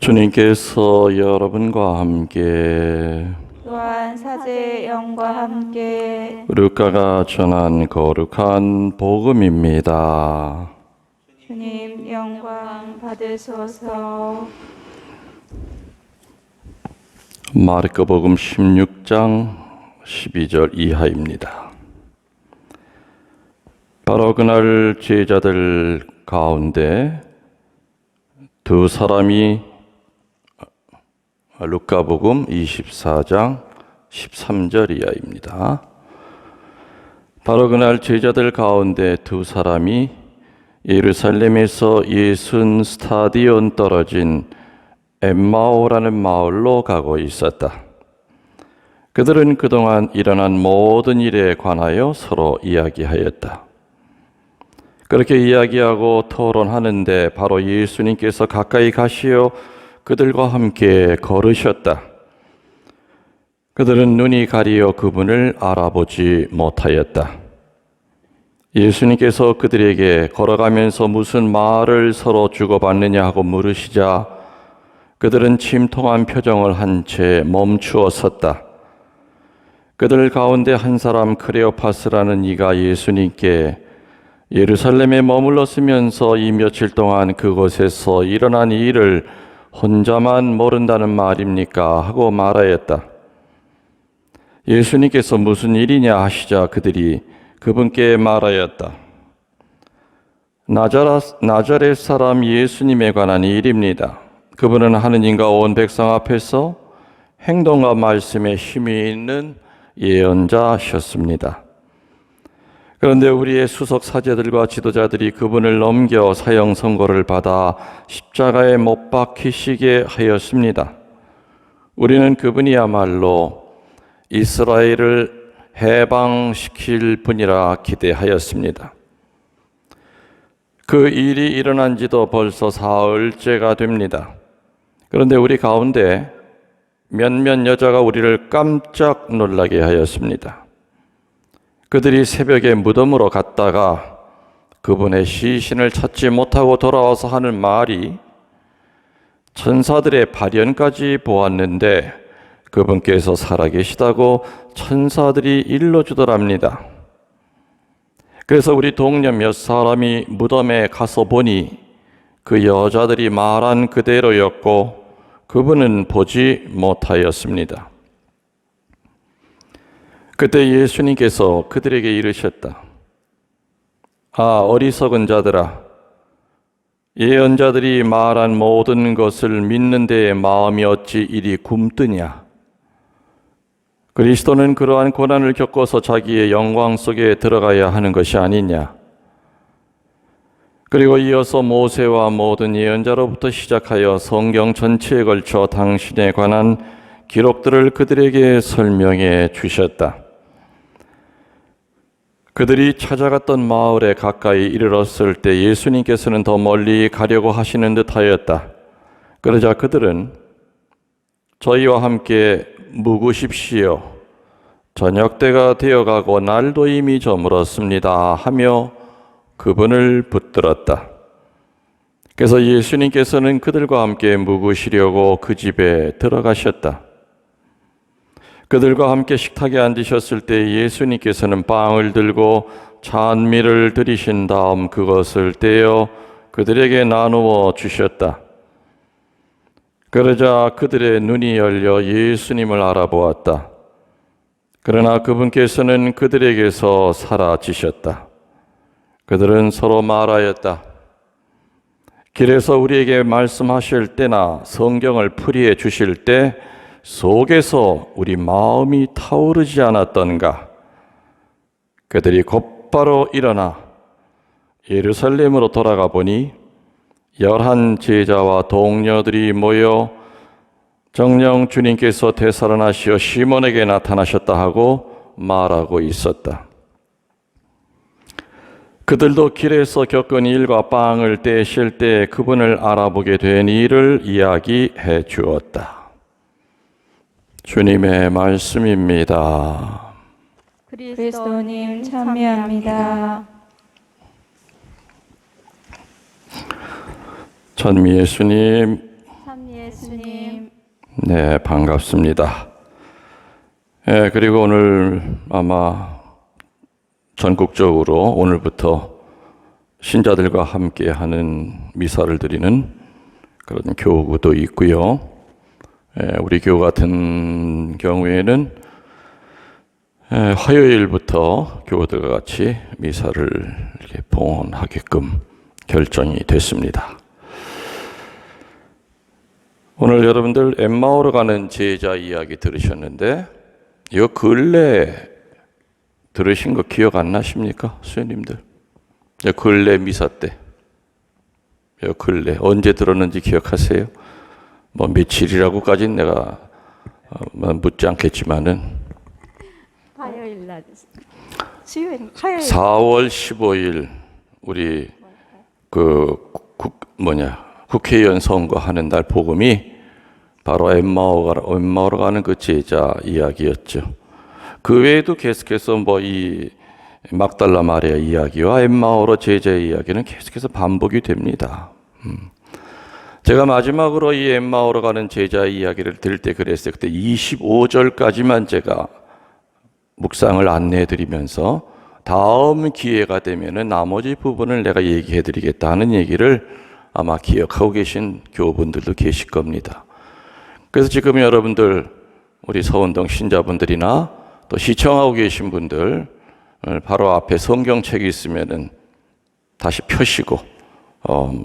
주님께서 여러분과 함께 또한 사제의 영과 함께 루카가 전한 거룩한 복음입니다. 주님 영광 받으소서. 마르코복음 16장 12절 이하입니다. 바로 그날 제자들 가운데 두 사람이 루카복음 24장 13절 이하입니다. 바로 그날 제자들 가운데 두 사람이 예루살렘에서 60스타디온 떨어진 엠마오라는 마을로 가고 있었다. 그들은 그동안 일어난 모든 일에 관하여 서로 이야기하였다. 그렇게 이야기하고 토론하는데 바로 예수님께서 가까이 가시어 그들과 함께 걸으셨다. 그들은 눈이 가리어 그분을 알아보지 못하였다. 예수님께서 그들에게 걸어가면서 무슨 말을 서로 주고받느냐 하고 물으시자 그들은 침통한 표정을 한 채 멈추어 섰다. 그들 가운데 한 사람 크레오파스라는 이가 예수님께 예루살렘에 머물렀으면서 이 며칠 동안 그곳에서 일어난 일을 혼자만 모른다는 말입니까? 하고 말하였다. 예수님께서 무슨 일이냐 하시자 그들이 그분께 말하였다. 나자렛 사람 예수님에 관한 일입니다. 그분은 하느님과 온 백성 앞에서 행동과 말씀에 힘이 있는 예언자셨습니다. 그런데 우리의 수석 사제들과 지도자들이 그분을 넘겨 사형 선고를 받아 십자가에 못 박히시게 하였습니다. 우리는 그분이야말로 이스라엘을 해방시킬 분이라 기대하였습니다. 그 일이 일어난 지도 벌써 사흘째가 됩니다. 그런데 우리 가운데 몇몇 여자가 우리를 깜짝 놀라게 하였습니다. 그들이 새벽에 무덤으로 갔다가 그분의 시신을 찾지 못하고 돌아와서 하는 말이 천사들의 발현까지 보았는데 그분께서 살아계시다고 천사들이 일러주더랍니다. 그래서 우리 동료 몇 사람이 무덤에 가서 보니 그 여자들이 말한 그대로였고 그분은 보지 못하였습니다. 그때 예수님께서 그들에게 이르셨다. 어리석은 자들아, 예언자들이 말한 모든 것을 믿는 데에 마음이 어찌 이리 굼뜨냐? 그리스도는 그러한 고난을 겪어서 자기의 영광 속에 들어가야 하는 것이 아니냐? 그리고 이어서 모세와 모든 예언자로부터 시작하여 성경 전체에 걸쳐 당신에 관한 기록들을 그들에게 설명해 주셨다. 그들이 찾아갔던 마을에 가까이 이르렀을 때 예수님께서는 더 멀리 가려고 하시는 듯하였다. 그러자 그들은 저희와 함께 묵으십시오. 저녁 때가 되어가고 날도 이미 저물었습니다. 하며 그분을 붙들었다. 그래서 예수님께서는 그들과 함께 묵으시려고 그 집에 들어가셨다. 그들과 함께 식탁에 앉으셨을 때 예수님께서는 빵을 들고 찬미를 드리신 다음 그것을 떼어 그들에게 나누어 주셨다. 그러자 그들의 눈이 열려 예수님을 알아보았다. 그러나 그분께서는 그들에게서 사라지셨다. 그들은 서로 말하였다. 길에서 우리에게 말씀하실 때나 성경을 풀이해 주실 때 속에서 우리 마음이 타오르지 않았던가? 그들이 곧바로 일어나 예루살렘으로 돌아가 보니 11 제자와 동료들이 모여 정녕 주님께서 되살아나시어 시몬에게 나타나셨다 하고 말하고 있었다. 그들도 길에서 겪은 일과 빵을 떼실 때 그분을 알아보게 된 일을 이야기해 주었다. 주님의 말씀입니다. 그리스도님 참여합니다. 찬미 예수님, 네, 반갑습니다. 그리고 오늘 아마 전국적으로 오늘부터 신자들과 함께 하는 미사를 드리는 그런 교구도 있고요. 우리 교우 같은 경우에는 화요일부터 교우들과 같이 미사를 이렇게 봉헌하게끔 결정이 됐습니다. 오늘 여러분들 엠마오로 가는 제자 이야기 들으셨는데 이 근래 들으신 거 기억 안 나십니까? 수녀님들. 근래 미사 때. 근래 언제 들었는지 기억하세요? 뭐 며칠이라고까지는 내가 묻지 않겠지만은 화요일 날 수요일 화요일 4월 15일 우리 국회의원 선거하는 날 복음이 바로 엠마오로 가는 그 제자 이야기였죠. 그 외에도 계속해서 이 막달라 마리아 이야기와 엠마오로 제자의 이야기는 계속해서 반복이 됩니다. 제가 마지막으로 이 엠마오로 가는 제자의 이야기를 들을 때 그랬어요. 그때 25절까지만 제가 묵상을 안내해 드리면서 다음 기회가 되면은 나머지 부분을 내가 얘기해 드리겠다는 얘기를 아마 기억하고 계신 교우분들도 계실 겁니다. 그래서 지금 여러분들 우리 서운동 신자분들이나 또 시청하고 계신 분들 바로 앞에 성경책이 있으면은 다시 펴시고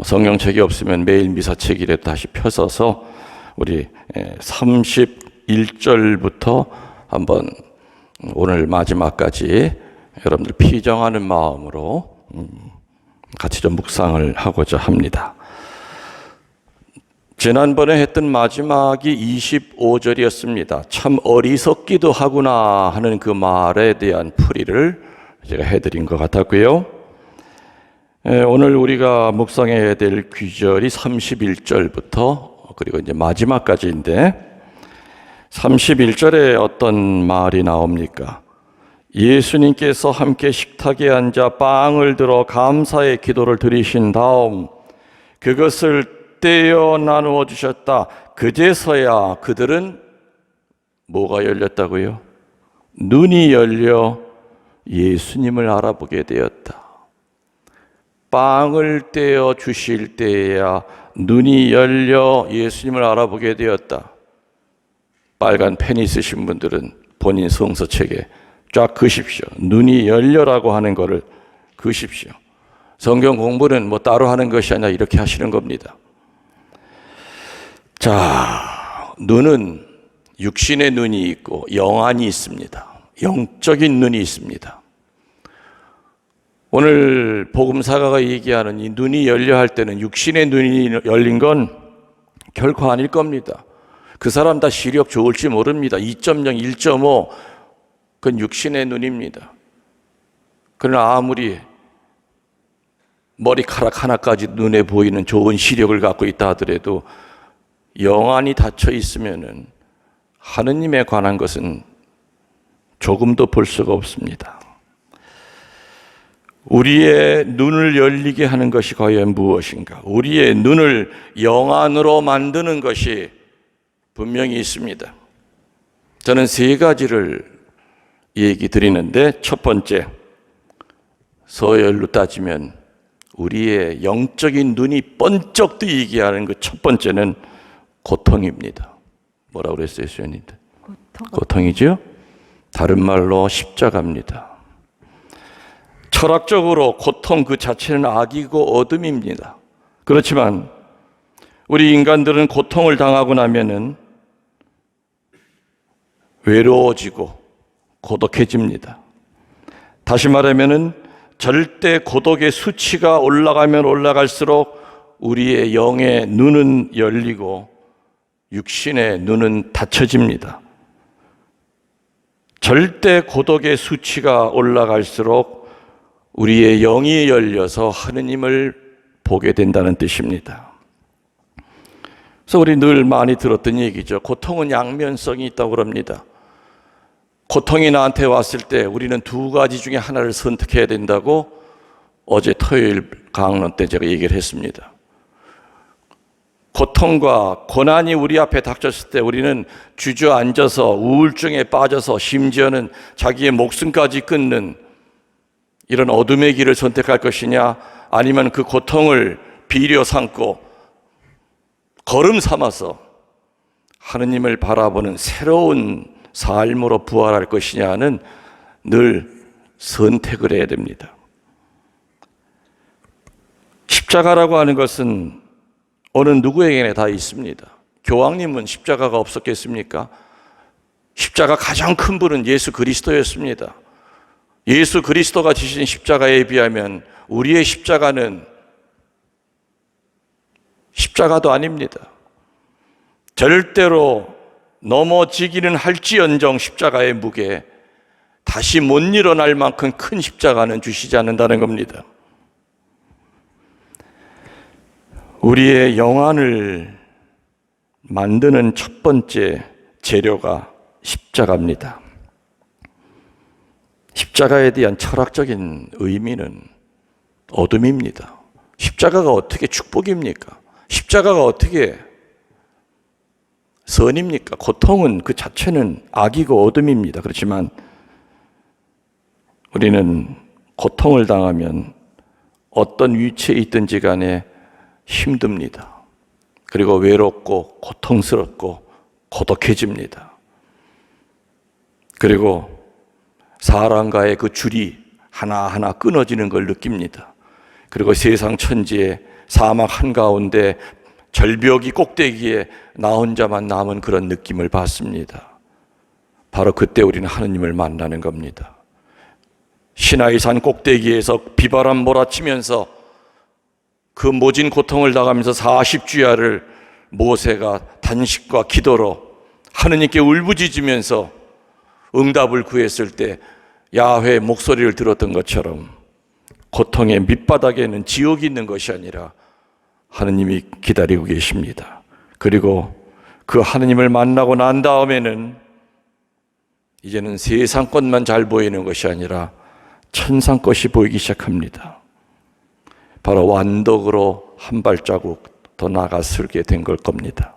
성경책이 없으면 매일 미사책이라도 다시 펴서서 우리 31절부터 한번 오늘 마지막까지 여러분들 피정하는 마음으로 같이 좀 묵상을 하고자 합니다. 지난번에 했던 마지막이 25절이었습니다. 참 어리석기도 하구나 하는 그 말에 대한 풀이를 제가 해드린 것 같았고요. 오늘 우리가 묵상해야 될 귀절이 31절부터 그리고 이제 마지막까지인데 31절에 어떤 말이 나옵니까? 예수님께서 함께 식탁에 앉아 빵을 들어 감사의 기도를 드리신 다음 그것을 떼어 나누어 주셨다. 그제서야 그들은 뭐가 열렸다고요? 눈이 열려 예수님을 알아보게 되었다. 빵을 떼어 주실 때에야 눈이 열려 예수님을 알아보게 되었다. 빨간 펜 있으신 분들은 본인 성서책에 쫙 그십시오. 눈이 열려라고 하는 거를 그십시오. 성경 공부는 따로 하는 것이 아니라 이렇게 하시는 겁니다. 자, 눈은 육신의 눈이 있고 영안이 있습니다. 영적인 눈이 있습니다. 오늘 복음사가가 얘기하는 이 눈이 열려 할 때는 육신의 눈이 열린 건 결코 아닐 겁니다. 그 사람 다 시력 좋을지 모릅니다. 2.0, 1.5 그건 육신의 눈입니다. 그러나 아무리 머리카락 하나까지 눈에 보이는 좋은 시력을 갖고 있다 하더라도 영안이 닫혀 있으면은 하느님에 관한 것은 조금도 볼 수가 없습니다. 우리의 눈을 열리게 하는 것이 과연 무엇인가? 우리의 눈을 영안으로 만드는 것이 분명히 있습니다. 저는 세 가지를 얘기 드리는데 첫 번째, 서열로 따지면 우리의 영적인 눈이 번쩍 뜨이게 하는 그 첫 번째는 고통입니다. 뭐라고 그랬어요, 수연님들? 고통이죠? 다른 말로 십자가입니다. 철학적으로 고통 그 자체는 악이고 어둠입니다. 그렇지만 우리 인간들은 고통을 당하고 나면은 외로워지고 고독해집니다. 다시 말하면은 절대 고독의 수치가 올라가면 올라갈수록 우리의 영의 눈은 열리고 육신의 눈은 닫혀집니다. 절대 고독의 수치가 올라갈수록 우리의 영이 열려서 하느님을 보게 된다는 뜻입니다. 그래서 우리 늘 많이 들었던 얘기죠. 고통은 양면성이 있다고 그럽니다. 고통이 나한테 왔을 때 우리는 두 가지 중에 하나를 선택해야 된다고 어제 토요일 강론 때 제가 얘기를 했습니다. 고통과 고난이 우리 앞에 닥쳤을 때 우리는 주저앉아서 우울증에 빠져서 심지어는 자기의 목숨까지 끊는 이런 어둠의 길을 선택할 것이냐, 아니면 그 고통을 비려 삼고 걸음 삼아서 하느님을 바라보는 새로운 삶으로 부활할 것이냐는 늘 선택을 해야 됩니다. 십자가라고 하는 것은 어느 누구에게나 다 있습니다. 교황님은 십자가가 없었겠습니까? 십자가 가장 큰 분은 예수 그리스도였습니다. 예수 그리스도가 지신 십자가에 비하면 우리의 십자가는 십자가도 아닙니다. 절대로 넘어지기는 할지언정 십자가의 무게, 다시 못 일어날 만큼 큰 십자가는 주시지 않는다는 겁니다. 우리의 영안을 만드는 첫 번째 재료가 십자가입니다. 십자가에 대한 철학적인 의미는 어둠입니다. 십자가가 어떻게 축복입니까? 십자가가 어떻게 선입니까? 고통은 그 자체는 악이고 어둠입니다. 그렇지만 우리는 고통을 당하면 어떤 위치에 있든지 간에 힘듭니다. 그리고 외롭고 고통스럽고 고독해집니다. 그리고 사람과의 그 줄이 하나하나 끊어지는 걸 느낍니다. 그리고 세상 천지에 사막 한가운데 절벽이 꼭대기에 나 혼자만 남은 그런 느낌을 받습니다. 바로 그때 우리는 하느님을 만나는 겁니다. 시나이산 꼭대기에서 비바람 몰아치면서 그 모진 고통을 당하면서 40주야를 모세가 단식과 기도로 하느님께 울부짖으면서 응답을 구했을 때 야훼의 목소리를 들었던 것처럼 고통의 밑바닥에는 지옥이 있는 것이 아니라 하느님이 기다리고 계십니다. 그리고 그 하느님을 만나고 난 다음에는 이제는 세상 것만 잘 보이는 것이 아니라 천상 것이 보이기 시작합니다. 바로 완덕으로 한 발자국 더 나아가게 된 걸 겁니다.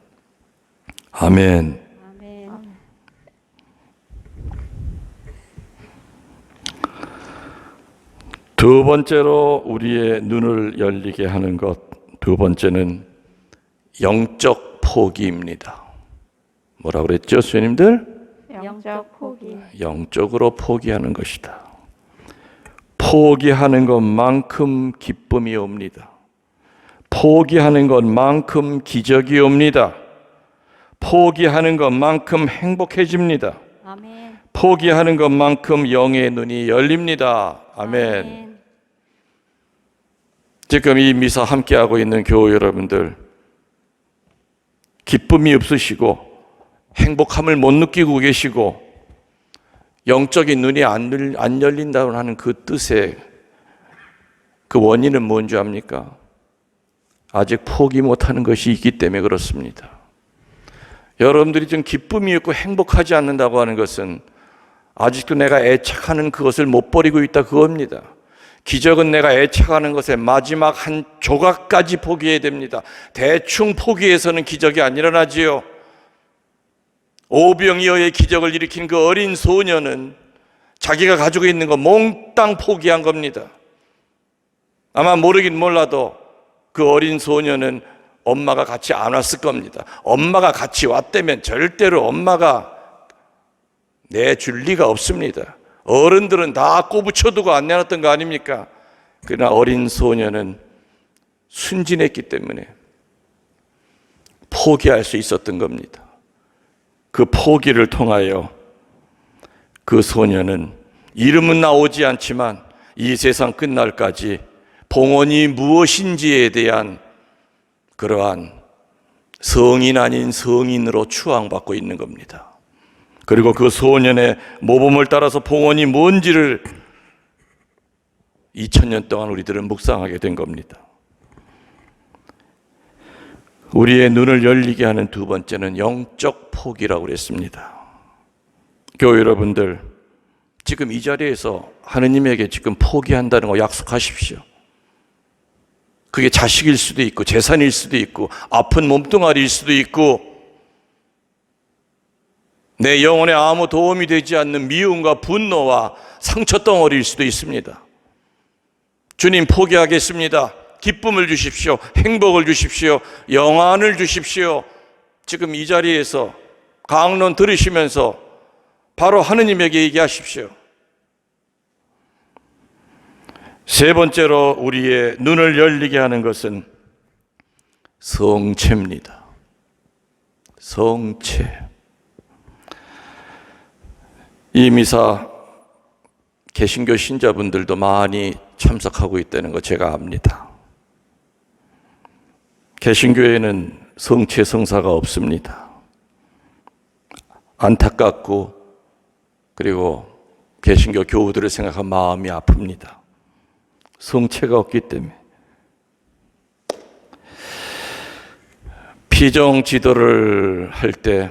아멘. 아멘. 두 번째로 우리의 눈을 열리게 하는 것, 두 번째는 영적 포기입니다. 뭐라고 그랬죠, 수녀님들? 영적 포기. 영적으로 포기하는 것이다. 포기하는 것만큼 기쁨이 옵니다. 포기하는 것만큼 기적이 옵니다. 포기하는 것만큼 행복해집니다. 아멘. 포기하는 것만큼 영의 눈이 열립니다. 아멘. 지금 이 미사 함께하고 있는 교우 여러분들, 기쁨이 없으시고 행복함을 못 느끼고 계시고 영적인 눈이 안 열린다고 하는 그 뜻의 그 원인은 뭔지 압니까? 아직 포기 못하는 것이 있기 때문에 그렇습니다. 여러분들이 좀 기쁨이 없고 행복하지 않는다고 하는 것은 아직도 내가 애착하는 그것을 못 버리고 있다, 그겁니다. 기적은 내가 애착하는 것의 마지막 한 조각까지 포기해야 됩니다. 대충 포기해서는 기적이 안 일어나지요. 오병이어의 기적을 일으킨 그 어린 소녀는 자기가 가지고 있는 거 몽땅 포기한 겁니다. 아마 모르긴 몰라도 그 어린 소녀는 엄마가 같이 안 왔을 겁니다. 엄마가 같이 왔다면 절대로 엄마가 내줄 리가 없습니다. 어른들은 다 꼬부쳐두고 안 내놨던 거 아닙니까? 그러나 어린 소녀는 순진했기 때문에 포기할 수 있었던 겁니다. 그 포기를 통하여 그 소녀는 이름은 나오지 않지만 이 세상 끝날까지 봉헌이 무엇인지에 대한 그러한 성인 아닌 성인으로 추앙받고 있는 겁니다. 그리고 그 소년의 모범을 따라서 봉헌이 뭔지를 2000년 동안 우리들은 묵상하게 된 겁니다. 우리의 눈을 열리게 하는 두 번째는 영적 포기라고 그랬습니다. 교회 여러분들, 지금 이 자리에서 하느님에게 지금 포기한다는 거 약속하십시오. 그게 자식일 수도 있고 재산일 수도 있고 아픈 몸뚱아리일 수도 있고 내 영혼에 아무 도움이 되지 않는 미움과 분노와 상처 덩어리일 수도 있습니다. 주님 포기하겠습니다. 기쁨을 주십시오. 행복을 주십시오. 영안을 주십시오. 지금 이 자리에서 강론 들으시면서 바로 하느님에게 얘기하십시오. 세 번째로 우리의 눈을 열리게 하는 것은 성체입니다. 성체. 이 미사 개신교 신자분들도 많이 참석하고 있다는 거 제가 압니다. 개신교에는 성체 성사가 없습니다. 안타깝고 그리고 개신교 교우들을 생각한 마음이 아픕니다. 성체가 없기 때문에. 피정 지도를 할 때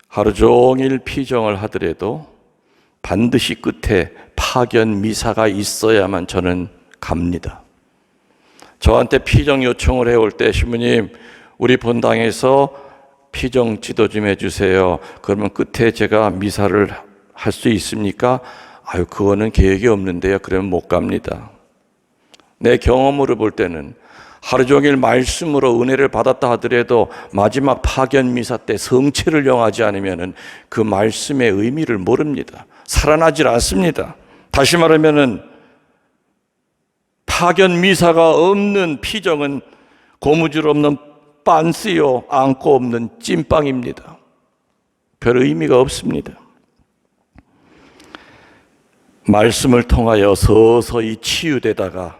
하루 종일 피정을 하더라도 반드시 끝에 파견 미사가 있어야만 저는 갑니다. 저한테 피정 요청을 해올 때 신부님 우리 본당에서 피정 지도 좀 해주세요. 그러면 끝에 제가 미사를 할 수 있습니까? 아유 그거는 계획이 없는데요. 그러면 못 갑니다. 내 경험으로 볼 때는 하루 종일 말씀으로 은혜를 받았다 하더라도 마지막 파견 미사 때 성체를 영하지 않으면 그 말씀의 의미를 모릅니다. 살아나질 않습니다. 다시 말하면은 파견 미사가 없는 피정은 고무줄 없는 빤스요 안고 없는 찐빵입니다. 별 의미가 없습니다. 말씀을 통하여 서서히 치유되다가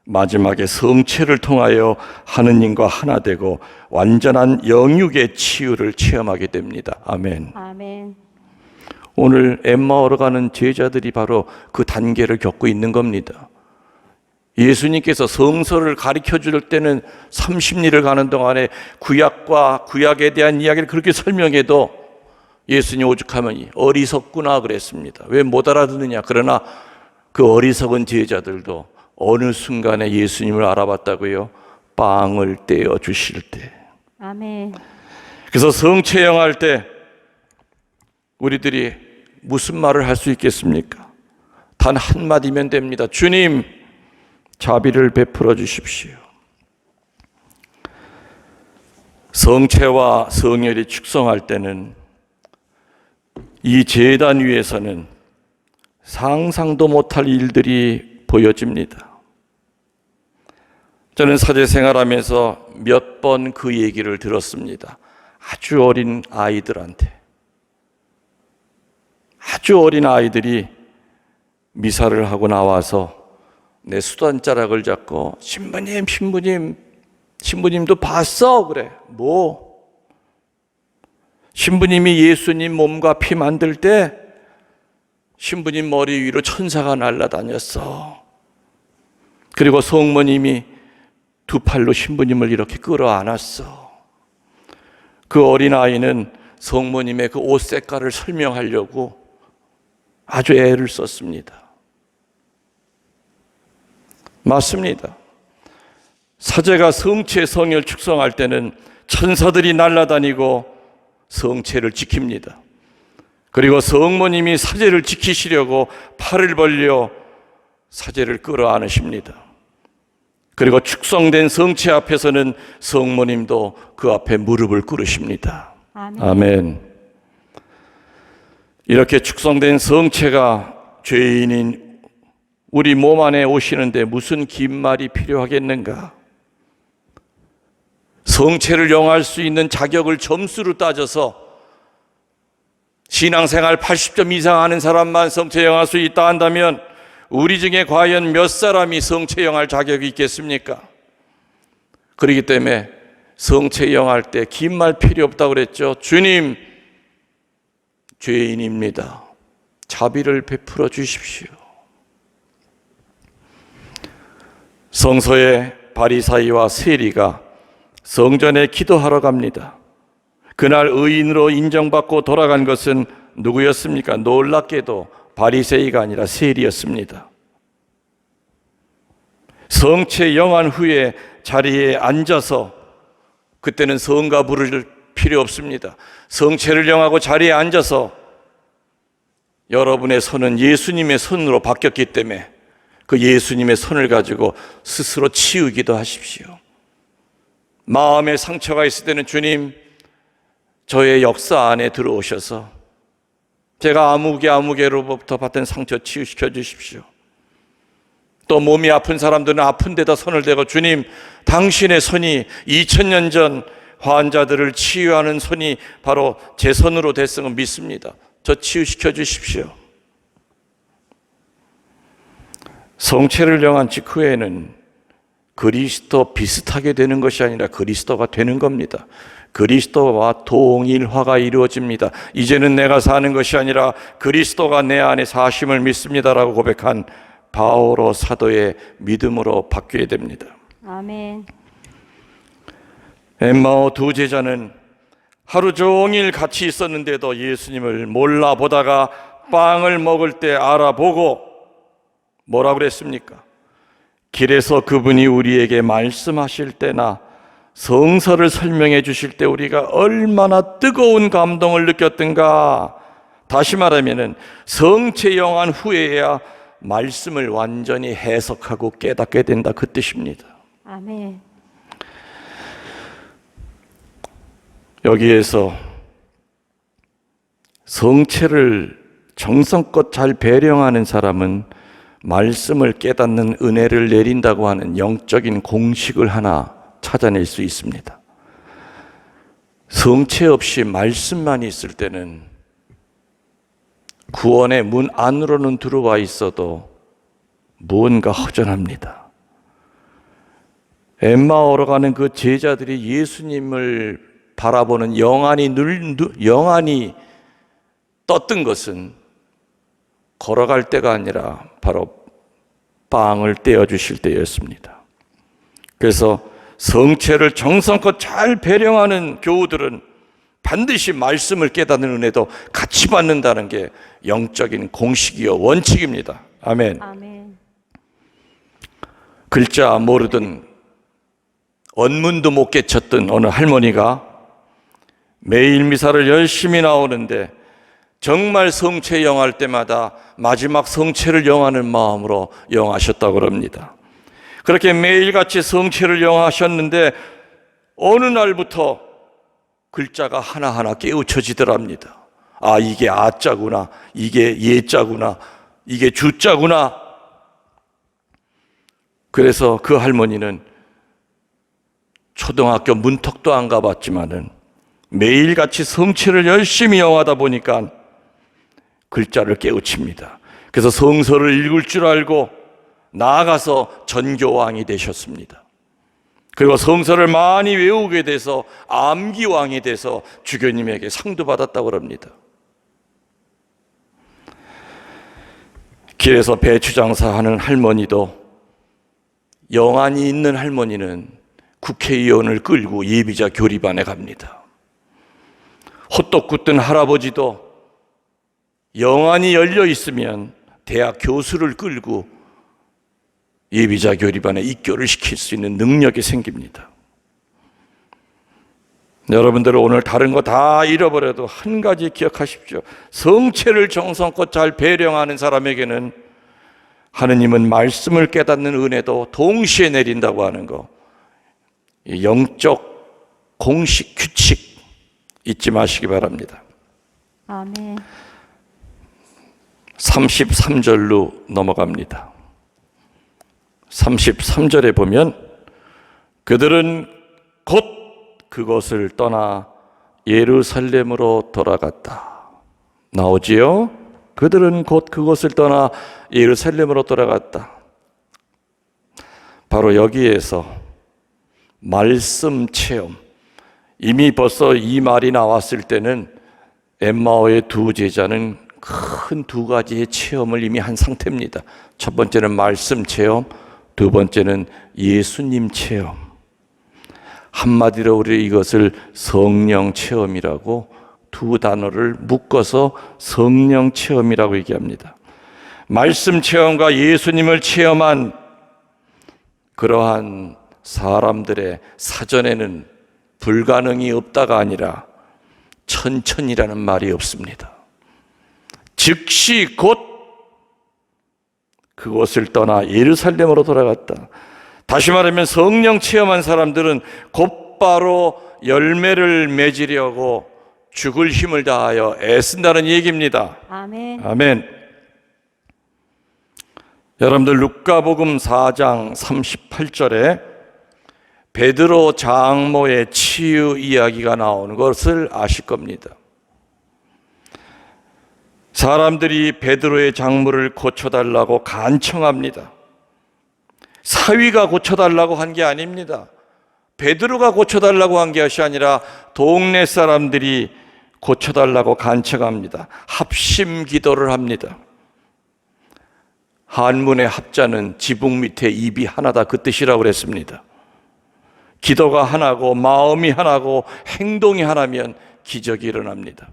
마지막에 성체를 통하여 하느님과 하나 되고 완전한 영육의 치유를 체험하게 됩니다. 아멘. 아멘. 오늘 엠마오로 가는 제자들이 바로 그 단계를 겪고 있는 겁니다. 예수님께서 성서를 가르쳐 줄 때는 30리를 가는 동안에 구약과 구약에 대한 이야기를 그렇게 설명해도 예수님 오죽하면 어리석구나 그랬습니다. 왜 못 알아듣느냐. 그러나 그 어리석은 제자들도 어느 순간에 예수님을 알아봤다고요? 빵을 떼어 주실 때. 아멘. 그래서 성체 영할 때 우리들이 무슨 말을 할 수 있겠습니까? 단 한마디면 됩니다. 주님, 자비를 베풀어 주십시오. 성체와 성혈이 축성할 때는 이 제단 위에서는 상상도 못할 일들이 보여집니다. 저는 사제 생활하면서 몇 번 그 얘기를 들었습니다. 아주 어린 아이들한테. 아주 어린 아이들이 미사를 하고 나와서 내 수단자락을 잡고 신부님도 봤어? 그래. 뭐? 신부님이 예수님 몸과 피 만들 때 신부님 머리 위로 천사가 날아다녔어. 그리고 성모님이 두 팔로 신부님을 이렇게 끌어안았어. 그 어린아이는 성모님의 그 옷 색깔을 설명하려고 아주 애를 썼습니다. 맞습니다. 사제가 성체 성혈 축성할 때는 천사들이 날아다니고 성체를 지킵니다. 그리고 성모님이 사제를 지키시려고 팔을 벌려 사제를 끌어안으십니다. 그리고 축성된 성체 앞에서는 성모님도 그 앞에 무릎을 꿇으십니다. 아멘. 아멘. 이렇게 축성된 성체가 죄인인 우리 몸 안에 오시는데 무슨 긴 말이 필요하겠는가? 성체를 영할 수 있는 자격을 점수로 따져서 신앙생활 80점 이상 하는 사람만 성체 영할 수 있다 한다면 우리 중에 과연 몇 사람이 성체 영할 자격이 있겠습니까? 그렇기 때문에 성체 영할 때 긴 말 필요 없다고 그랬죠. 주님, 죄인입니다. 자비를 베풀어 주십시오. 성서에 바리사이와 세리가 성전에 기도하러 갑니다. 그날 의인으로 인정받고 돌아간 것은 누구였습니까? 놀랍게도 바리새이가 아니라 세리였습니다. 성체 영한 후에 자리에 앉아서, 그때는 성가 부를 필요 없습니다. 성체를 영하고 자리에 앉아서 여러분의 손은 예수님의 손으로 바뀌었기 때문에 그 예수님의 손을 가지고 스스로 치우기도 하십시오. 마음에 상처가 있을 때는 주님, 저의 역사 안에 들어오셔서 제가 아무개로부터 받은 상처 치유시켜 주십시오. 또 몸이 아픈 사람들은 아픈 데다 손을 대고 주님, 당신의 손이 2000년 전 환자들을 치유하는 손이 바로 제 손으로 됐음을 믿습니다. 저 치유시켜 주십시오. 성체를 영한 직후에는 그리스도 비슷하게 되는 것이 아니라 그리스도가 되는 겁니다. 그리스도와 동일화가 이루어집니다. 이제는 내가 사는 것이 아니라 그리스도가 내 안에 사심을 믿습니다라고 고백한 바오로 사도의 믿음으로 바뀌게 됩니다. 아멘. 엠마오 두 제자는 하루 종일 같이 있었는데도 예수님을 몰라보다가 빵을 먹을 때 알아보고 뭐라고 그랬습니까? 길에서 그분이 우리에게 말씀하실 때나 성서를 설명해 주실 때 우리가 얼마나 뜨거운 감동을 느꼈던가. 다시 말하면 성체 영한 후에야 말씀을 완전히 해석하고 깨닫게 된다, 그 뜻입니다. 아멘. 여기에서 성체를 정성껏 잘 배령하는 사람은 말씀을 깨닫는 은혜를 내린다고 하는 영적인 공식을 하나 찾아낼 수 있습니다. 성체 없이 말씀만 있을 때는 구원의 문 안으로는 들어와 있어도 무언가 허전합니다. 엠마오로 가는 그 제자들이 예수님을 바라보는 영안이 떴던 것은 걸어갈 때가 아니라 바로 빵을 떼어주실 때였습니다. 그래서 성체를 정성껏 잘 배령하는 교우들은 반드시 말씀을 깨닫는 은혜도 같이 받는다는 게 영적인 공식이요 원칙입니다. 아멘. 아멘. 글자 모르던, 언문도 못 깨쳤던 어느 할머니가 매일 미사를 열심히 나오는데 정말 성체 영할 때마다 마지막 성체를 영하는 마음으로 영하셨다고 합니다. 그렇게 매일같이 성체를 영하셨는데 어느 날부터 글자가 하나하나 깨우쳐지더랍니다. 아, 이게 아자구나, 이게 예자구나, 이게 주자구나. 그래서 그 할머니는 초등학교 문턱도 안 가봤지만은 매일같이 성체를 열심히 영하다 보니까 글자를 깨우칩니다. 그래서 성서를 읽을 줄 알고 나아가서 전교왕이 되셨습니다. 그리고 성서를 많이 외우게 돼서 암기왕이 돼서 주교님에게 상도 받았다고 합니다. 길에서 배추장사하는 할머니도, 영안이 있는 할머니는 국회의원을 끌고 예비자 교리반에 갑니다. 호떡 굽던 할아버지도 영안이 열려 있으면 대학 교수를 끌고 예비자 교리반에 입교를 시킬 수 있는 능력이 생깁니다. 여러분들은 오늘 다른 거 다 잃어버려도 한 가지 기억하십시오. 성체를 정성껏 잘 배령하는 사람에게는 하느님은 말씀을 깨닫는 은혜도 동시에 내린다고 하는 거, 영적 공식 규칙 잊지 마시기 바랍니다. 아멘. 33절로 넘어갑니다. 33절에 보면 그들은 곧 그것을 떠나 예루살렘으로 돌아갔다. 나오지요? 그들은 곧 그것을 떠나 예루살렘으로 돌아갔다. 바로 여기에서 말씀 체험, 이미 벌써 이 말이 나왔을 때는 엠마오의 두 제자는 큰 두 가지의 체험을 이미 한 상태입니다. 첫 번째는 말씀 체험, 두 번째는 예수님 체험. 한마디로 우리 이것을 성령 체험이라고, 두 단어를 묶어서 성령 체험이라고 얘기합니다. 말씀 체험과 예수님을 체험한 그러한 사람들의 사전에는 불가능이 없다가 아니라 천천히라는 말이 없습니다. 즉시 곧 그곳을 떠나 예루살렘으로 돌아갔다. 다시 말하면 성령 체험한 사람들은 곧바로 열매를 맺으려고 죽을 힘을 다하여 애쓴다는 얘기입니다. 아멘. 아멘. 여러분들 루카복음 4장 38절에 베드로 장모의 치유 이야기가 나오는 것을 아실 겁니다. 사람들이 베드로의 장모를 고쳐달라고 간청합니다. 사위가 고쳐달라고 한 게 아닙니다. 베드로가 고쳐달라고 한 것이 아니라 동네 사람들이 고쳐달라고 간청합니다. 합심 기도를 합니다. 한문의 합자는 지붕 밑에 입이 하나다 그 뜻이라고 그랬습니다. 기도가 하나고 마음이 하나고 행동이 하나면 기적이 일어납니다.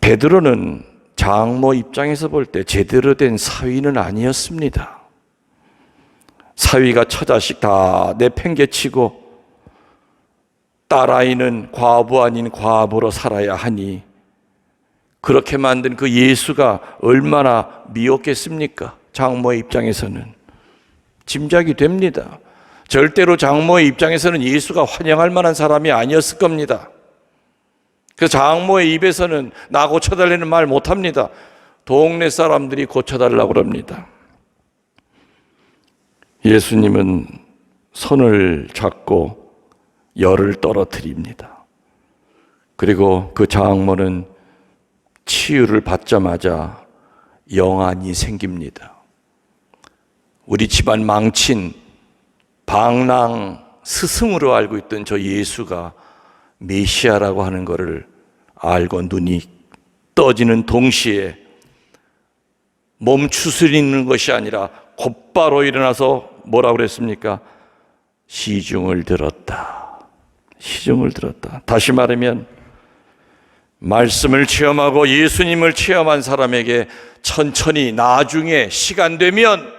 베드로는 장모 입장에서 볼 때 제대로 된 사위는 아니었습니다. 사위가 처자식 다 내팽개치고 딸아이는 과부 아닌 과부로 살아야 하니 그렇게 만든 그 예수가 얼마나 미웠겠습니까? 장모의 입장에서는 짐작이 됩니다. 절대로 장모의 입장에서는 예수가 환영할 만한 사람이 아니었을 겁니다. 그래서 장모의 입에서는 나 고쳐달라는 말 못합니다. 동네 사람들이 고쳐달라고 그럽니다. 예수님은 손을 잡고 열을 떨어뜨립니다. 그리고 그 장모는 치유를 받자마자 영안이 생깁니다. 우리 집안 망친 방랑 스승으로 알고 있던 저 예수가 메시아라고 하는 것을 알고 눈이 떠지는 동시에 멈추스리는 것이 아니라 곧바로 일어나서 뭐라고 그랬습니까? 시중을 들었다. 시중을 들었다. 다시 말하면 말씀을 체험하고 예수님을 체험한 사람에게 천천히 나중에 시간 되면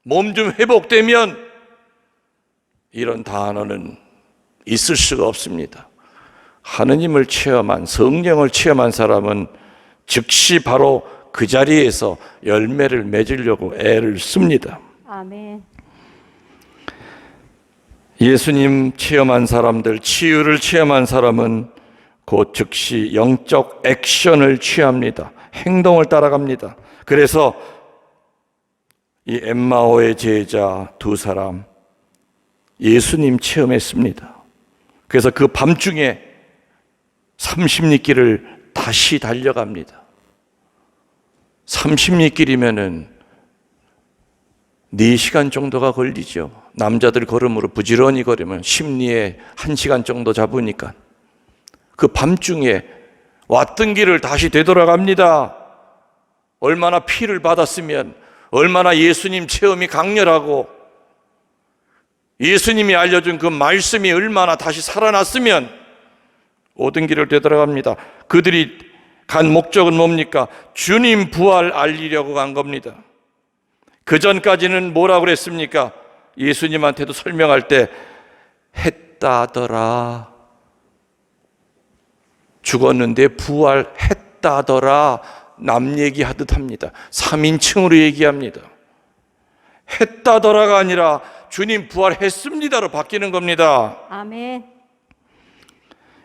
몸 좀 회복되면 이런 단어는 있을 수가 없습니다. 하느님을 체험한 성령을 체험한 사람은 즉시 바로 그 자리에서 열매를 맺으려고 애를 씁니다. 아멘. 예수님 체험한 사람들, 치유를 체험한 사람은 곧 즉시 영적 액션을 취합니다. 행동을 따라갑니다. 그래서 이 엠마오의 제자 두 사람 예수님 체험했습니다. 그래서 그 밤중에 30리 길을 다시 달려갑니다. 30리 길이면은 4시간 정도가 걸리죠. 남자들 걸음으로 부지런히 걸으면 심리에 1시간 정도 잡으니까 그 밤중에 왔던 길을 다시 되돌아갑니다. 얼마나 피를 받았으면, 얼마나 예수님 체험이 강렬하고 예수님이 알려준 그 말씀이 얼마나 다시 살아났으면 오던 길을 되돌아갑니다. 그들이 간 목적은 뭡니까? 주님 부활 알리려고 간 겁니다. 그 전까지는 뭐라고 그랬습니까? 예수님한테도 설명할 때 했다더라. 죽었는데 부활했다더라. 남 얘기하듯 합니다. 3인칭으로 얘기합니다. 했다더라가 아니라 주님 부활했습니다로 바뀌는 겁니다. 아멘.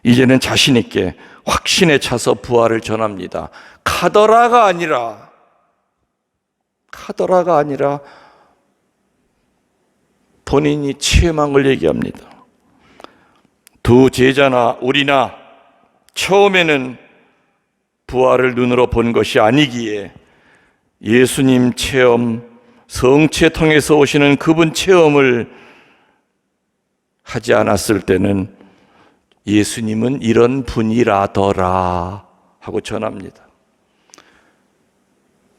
이제는 자신 있게 확신에 차서 부활을 전합니다. 카더라가 아니라 본인이 체험한 걸 얘기합니다. 두 제자나 우리나 처음에는 부활을 눈으로 본 것이 아니기에 예수님 체험, 성체 통해서 오시는 그분 체험을 하지 않았을 때는 예수님은 이런 분이라더라 하고 전합니다.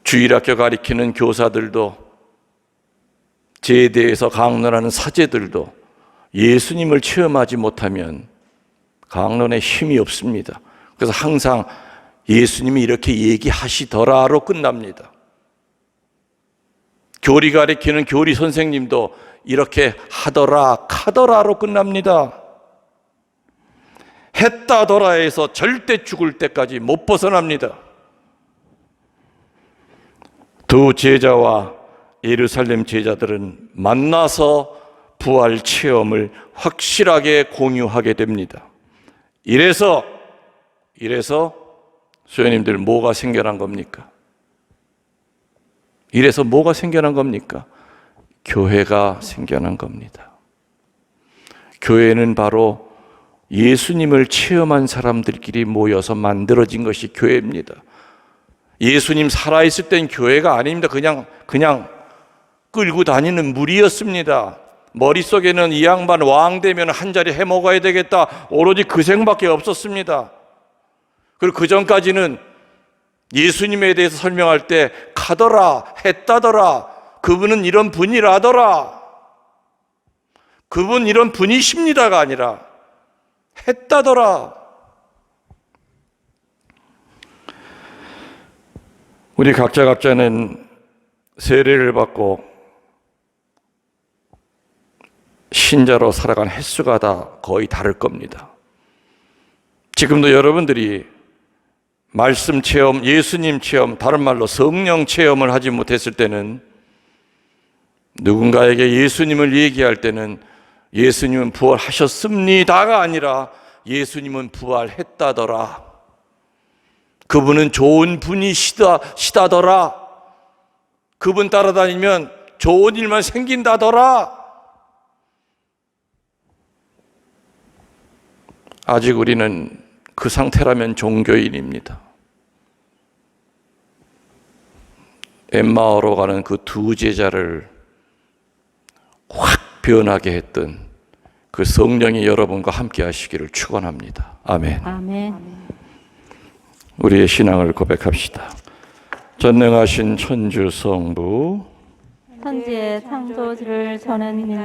주일학교 가리키는 교사들도 제대에서 강론하는 사제들도 예수님을 체험하지 못하면 강론에 힘이 없습니다. 그래서 항상 예수님이 이렇게 얘기하시더라로 끝납니다. 교리 가르치는 교리 선생님도 이렇게 하더라 카더라로 끝납니다. 했다더라에서 절대 죽을 때까지 못 벗어납니다. 두 제자와 예루살렘 제자들은 만나서 부활 체험을 확실하게 공유하게 됩니다. 이래서 수녀님들 뭐가 생겨난 겁니까? 이래서 뭐가 생겨난 겁니까? 교회가 생겨난 겁니다. 교회는 바로 예수님을 체험한 사람들끼리 모여서 만들어진 것이 교회입니다. 예수님 살아있을 땐 교회가 아닙니다. 그냥 끌고 다니는 무리였습니다. 머릿속에는 이 양반 왕 되면 한 자리 해먹어야 되겠다, 오로지 그 생각밖에 없었습니다. 그리고 그 전까지는 예수님에 대해서 설명할 때 가더라, 했다더라, 그분은 이런 분이라더라, 그분 이런 분이십니다가 아니라 했다더라. 우리 각자는 세례를 받고 신자로 살아간 횟수가 다 거의 다를 겁니다. 지금도 여러분들이 말씀 체험, 예수님 체험, 다른 말로 성령 체험을 하지 못했을 때는, 누군가에게 예수님을 얘기할 때는 예수님은 부활하셨습니다가 아니라 예수님은 부활했다더라, 그분은 좋은 분이시다더라, 그분 따라다니면 좋은 일만 생긴다더라. 아직 우리는 그 상태라면 종교인입니다. 엠마오로 가는 그 두 제자를 확 변하게 했던 그 성령이 여러분과 함께 하시기를 축원합니다. 아멘. 아멘. 우리의 신앙을 고백합시다. 전능하신 천주 성부, 천지의 창조주를 저는 믿나이다.